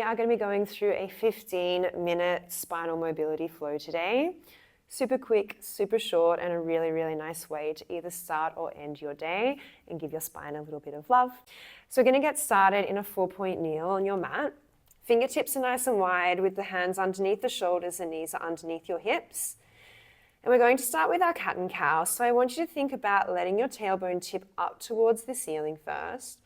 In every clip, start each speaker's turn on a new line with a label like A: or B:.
A: are going to be going through a 15-minute spinal mobility flow today. Super quick, super short, and a really, really nice way to either start or end your day and give your spine a little bit of love. So we're going to get started in a 4-point kneel on your mat. Fingertips are nice and wide with the hands underneath the shoulders and knees are underneath your hips. And we're going to start with our cat and cow. So I want you to think about letting your tailbone tip up towards the ceiling first,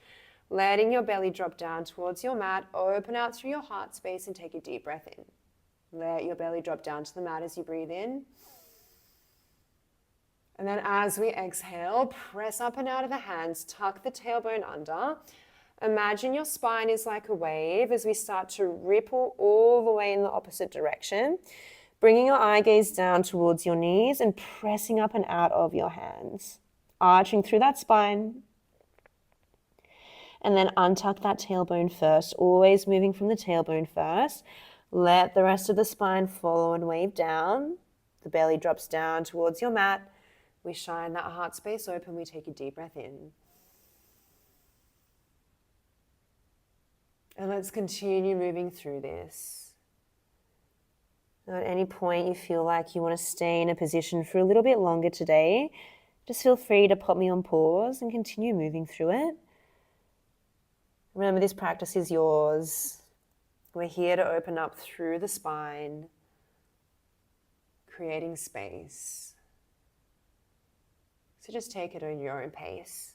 A: letting your belly drop down towards your mat, open out through your heart space and take a deep breath in. Let your belly drop down to the mat as you breathe in. And then as we exhale, press up and out of the hands, tuck the tailbone under. Imagine your spine is like a wave as we start to ripple all the way in the opposite direction, bringing your eye gaze down towards your knees and pressing up and out of your hands, arching through that spine. And then untuck that tailbone first, always moving from the tailbone first. Let the rest of the spine follow and wave down. The belly drops down towards your mat. We shine that heart space open. We take a deep breath in. And let's continue moving through this. At any point you feel like you want to stay in a position for a little bit longer today, just feel free to pop me on pause and continue moving through it. Remember, this practice is yours. We're here to open up through the spine, creating space. So just take it at your own pace.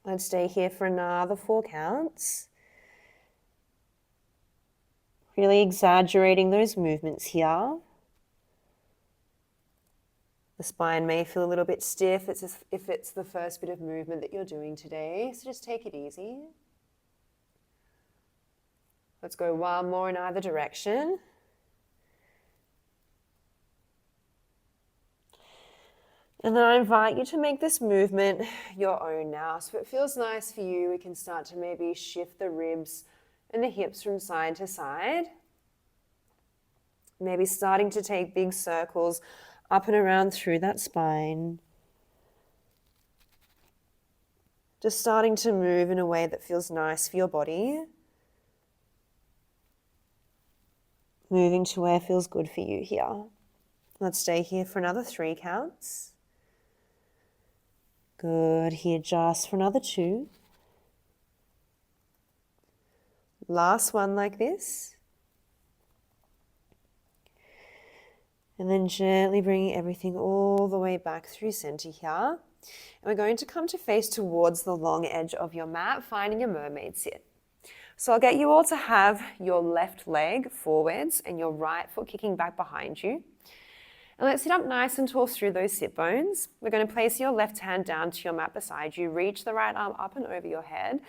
A: Let's stay here for another 4 counts. Really exaggerating those movements here. The spine may feel a little bit stiff if it's the first bit of movement that you're doing today, so just take it easy. Let's go one more in either direction. And then I invite you to make this movement your own now. So if it feels nice for you, we can start to maybe shift the ribs and the hips from side to side. Maybe starting to take big circles up and around through that spine. Just starting to move in a way that feels nice for your body. Moving to where feels good for you here. Let's stay here for another 3 counts. Good, here just for another 2. Last one like this. And then gently bringing everything all the way back through center here. And we're going to come to face towards the long edge of your mat, finding a mermaid sit. So I'll get you all to have your left leg forwards and your right foot kicking back behind you. And let's sit up nice and tall through those sit bones. We're going to place your left hand down to your mat beside you. Reach the right arm up and over your head.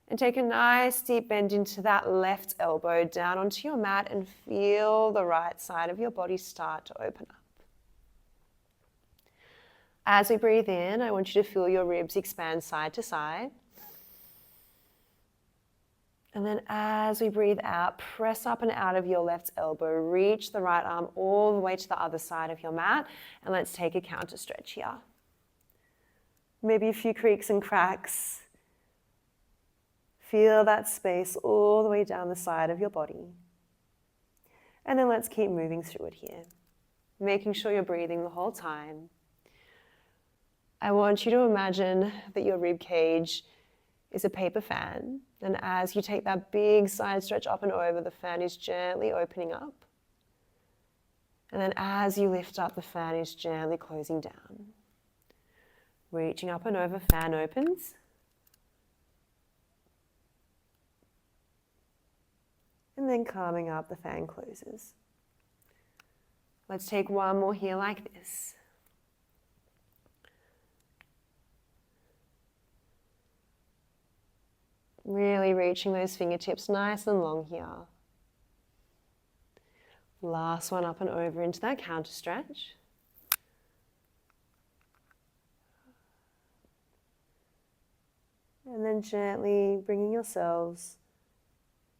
A: And take a nice deep bend into that left elbow down onto your mat and feel the right side of your body start to open up. As we breathe in, I want you to feel your ribs expand side to side. And then as we breathe out, press up and out of your left elbow. Reach the right arm all the way to the other side of your mat. And let's take a counter stretch here. Maybe a few creaks and cracks. Feel that space all the way down the side of your body. And then let's keep moving through it here, making sure you're breathing the whole time. I want you to imagine that your rib cage is a paper fan. And as you take that big side stretch up and over, the fan is gently opening up. And then as you lift up, the fan is gently closing down. Reaching up and over, fan opens. And then calming up, the fan closes. Let's take one more here like this. Really reaching those fingertips nice and long here. Last one up and over into that counter stretch. And then gently bringing yourselves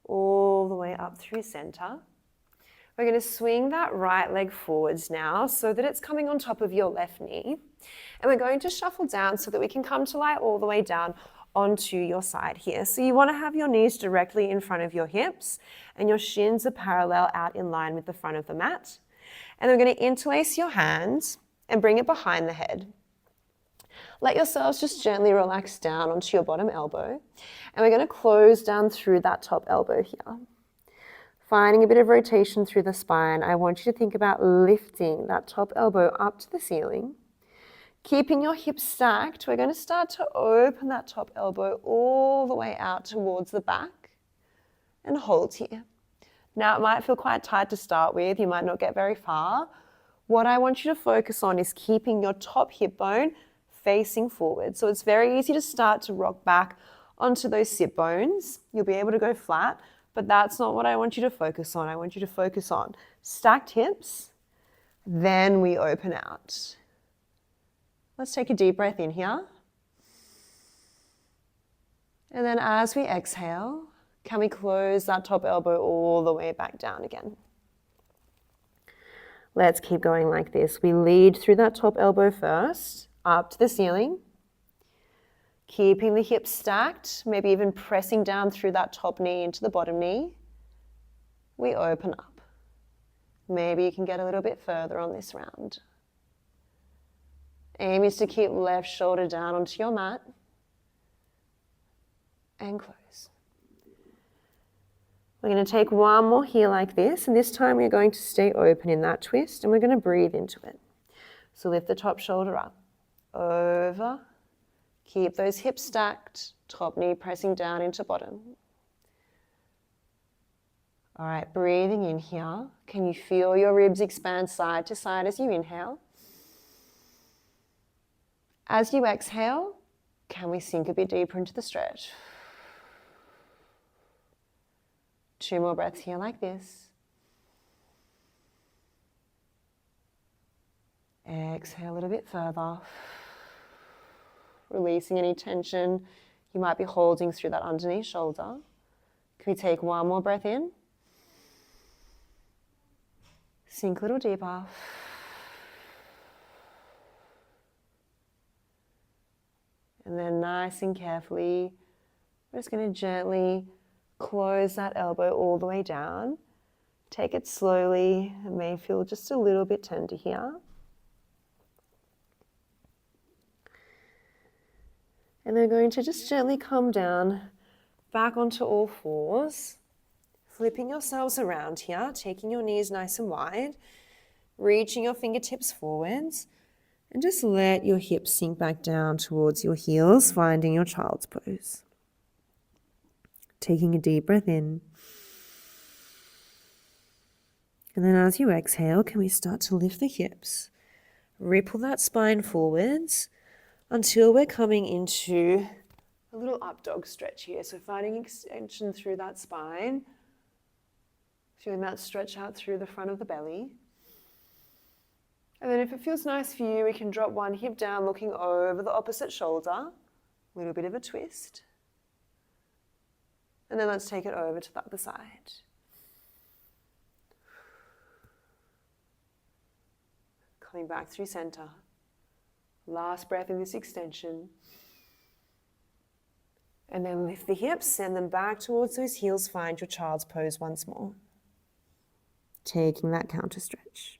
A: all the way up through center. We're going to swing that right leg forwards now so that it's coming on top of your left knee. And we're going to shuffle down so that we can come to lie all the way down onto your side here. So you want to have your knees directly in front of your hips and your shins are parallel out in line with the front of the mat. And we're going to interlace your hands and bring it behind the head. Let yourselves just gently relax down onto your bottom elbow. And we're going to close down through that top elbow here. Finding a bit of rotation through the spine, I want you to think about lifting that top elbow up to the ceiling. Keeping your hips stacked, we're going to start to open that top elbow all the way out towards the back and hold here. Now it might feel quite tight to start with, you might not get very far. What I want you to focus on is keeping your top hip bone facing forward. So it's very easy to start to rock back onto those sit bones. You'll be able to go flat, but that's not what I want you to focus on. I want you to focus on stacked hips, then we open out. Let's take a deep breath in here. And then as we exhale, can we close that top elbow all the way back down again? Let's keep going like this. We lead through that top elbow first, up to the ceiling. Keeping the hips stacked, maybe even pressing down through that top knee into the bottom knee. We open up. Maybe you can get a little bit further on this round. Aim is to keep left shoulder down onto your mat and close. We're going to take one more here like this, and this time we're going to stay open in that twist and we're going to breathe into it. So lift the top shoulder up, over, keep those hips stacked, top knee pressing down into bottom. All right, breathing in here. Can you feel your ribs expand side to side as you inhale? As you exhale, can we sink a bit deeper into the stretch? 2 more breaths here like this. Exhale a little bit further. Releasing any tension you might be holding through that underneath shoulder. Can we take one more breath in? Sink a little deeper. And then nice and carefully, we're just going to gently close that elbow all the way down. Take it slowly. It may feel just a little bit tender here. And then going to just gently come down back onto all fours, flipping yourselves around here, taking your knees nice and wide, reaching your fingertips forwards, and just let your hips sink back down towards your heels, finding your child's pose. Taking a deep breath in. And then as you exhale, can we start to lift the hips? Ripple that spine forwards until we're coming into a little up dog stretch here. So finding extension through that spine, feeling that stretch out through the front of the belly. And then if it feels nice for you, we can drop one hip down, looking over the opposite shoulder. A little bit of a twist. And then let's take it over to the other side. Coming back through center. Last breath in this extension. And then lift the hips, send them back towards those heels. Find your child's pose once more. Taking that counter stretch.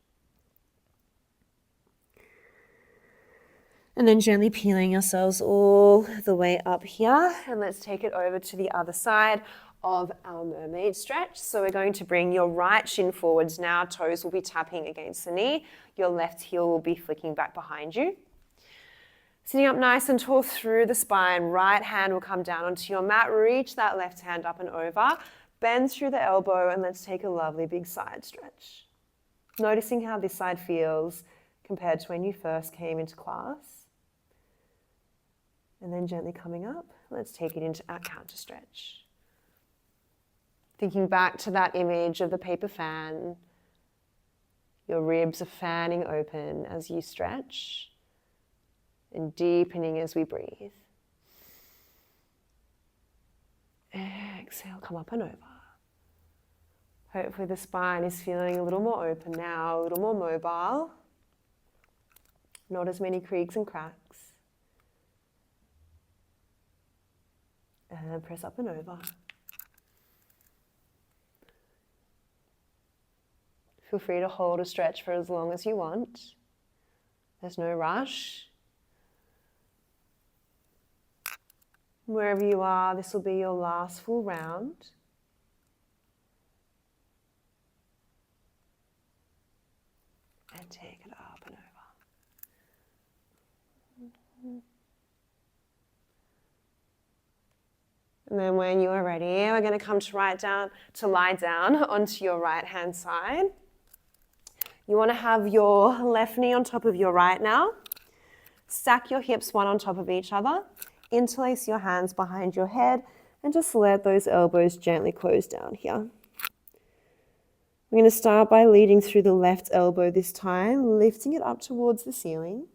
A: And then gently peeling yourselves all the way up here. And let's take it over to the other side of our mermaid stretch. So we're going to bring your right shin forwards now. Toes will be tapping against the knee. Your left heel will be flicking back behind you. Sitting up nice and tall through the spine. Right hand will come down onto your mat. Reach that left hand up and over. Bend through the elbow and let's take a lovely big side stretch. Noticing how this side feels compared to when you first came into class. And then gently coming up, let's take it into our counter stretch. Thinking back to that image of the paper fan, your ribs are fanning open as you stretch and deepening as we breathe. Exhale, come up and over. Hopefully the spine is feeling a little more open now, a little more mobile. Not as many creaks and cracks. And press up and over. Feel free to hold a stretch for as long as you want. There's no rush. Wherever you are, this will be your last full round. And take it up and over. And then when you are ready, we're going to come to lie down onto your right hand side. You want to have your left knee on top of your right now. Stack your hips one on top of each other. Interlace your hands behind your head and just let those elbows gently close down here. We're going to start by leading through the left elbow this time, lifting it up towards the ceiling.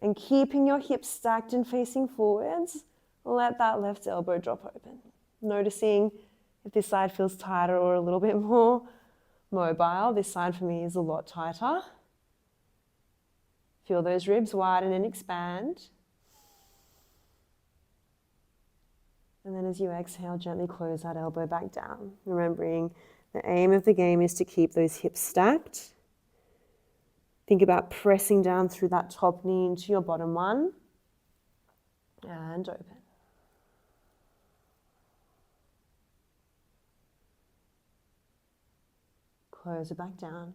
A: And keeping your hips stacked and facing forwards, let that left elbow drop open. Noticing if this side feels tighter or a little bit more mobile. This side for me is a lot tighter. Feel those ribs widen and expand. And then as you exhale, gently close that elbow back down. Remembering the aim of the game is to keep those hips stacked. Think about pressing down through that top knee into your bottom one. And open. Close it back down.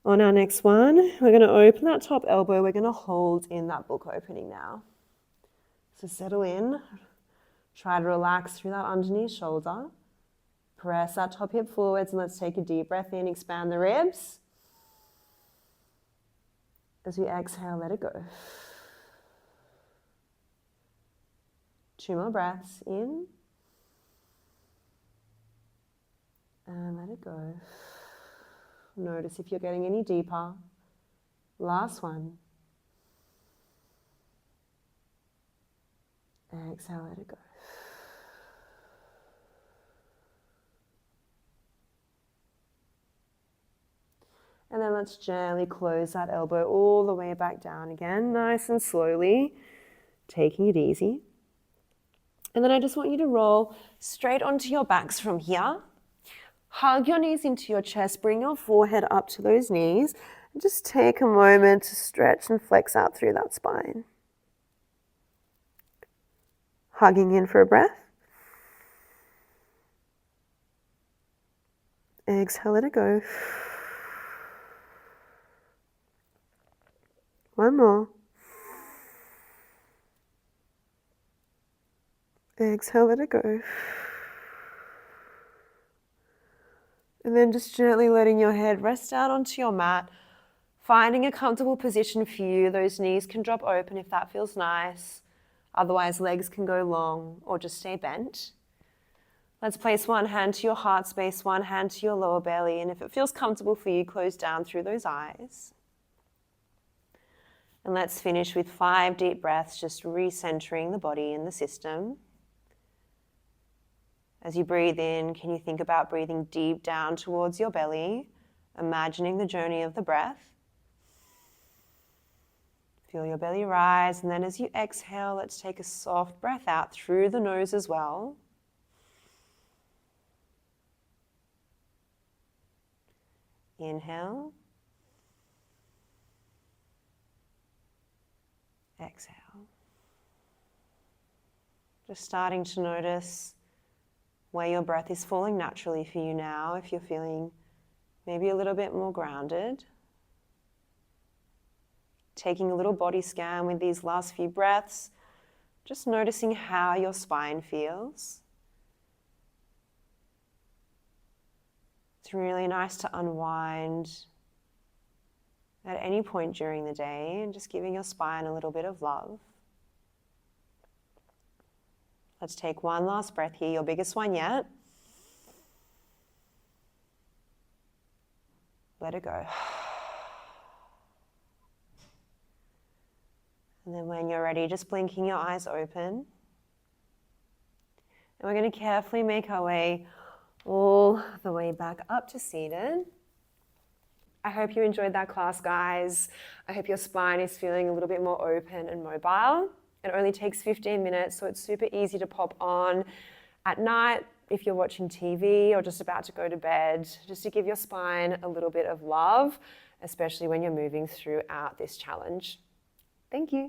A: On our next one, we're going to open that top elbow. We're going to hold in that book opening now. So settle in. Try to relax through that underneath shoulder. Press that top hip forwards and let's take a deep breath in. Expand the ribs. As we exhale, let it go. 2 more breaths in. And let it go. Notice if you're getting any deeper. Last one. Exhale, let it go. And then let's gently close that elbow all the way back down again, nice and slowly, taking it easy. And then I just want you to roll straight onto your backs from here. Hug your knees into your chest, bring your forehead up to those knees, and just take a moment to stretch and flex out through that spine. Hugging in for a breath. Exhale, let it go. One more. Exhale, let it go. And then just gently letting your head rest out onto your mat, finding a comfortable position for you. Those knees can drop open if that feels nice. Otherwise, legs can go long or just stay bent. Let's place one hand to your heart space, one hand to your lower belly. And if it feels comfortable for you, close down through those eyes. And let's finish with 5 deep breaths, just recentering the body and the system. As you breathe in, can you think about breathing deep down towards your belly, imagining the journey of the breath? Feel your belly rise, and then as you exhale, let's take a soft breath out through the nose as well. Inhale. Exhale. Just starting to notice where your breath is falling naturally for you now, if you're feeling maybe a little bit more grounded. Taking a little body scan with these last few breaths, just noticing how your spine feels. It's really nice to unwind at any point during the day and just giving your spine a little bit of love. Let's take one last breath here, your biggest one yet. Let it go. And then when you're ready, just blinking your eyes open. And we're going to carefully make our way all the way back up to seated. I hope you enjoyed that class, guys. I hope your spine is feeling a little bit more open and mobile. It only takes 15 minutes, so it's super easy to pop on at night if you're watching TV or just about to go to bed, just to give your spine a little bit of love, especially when you're moving throughout this challenge. Thank you.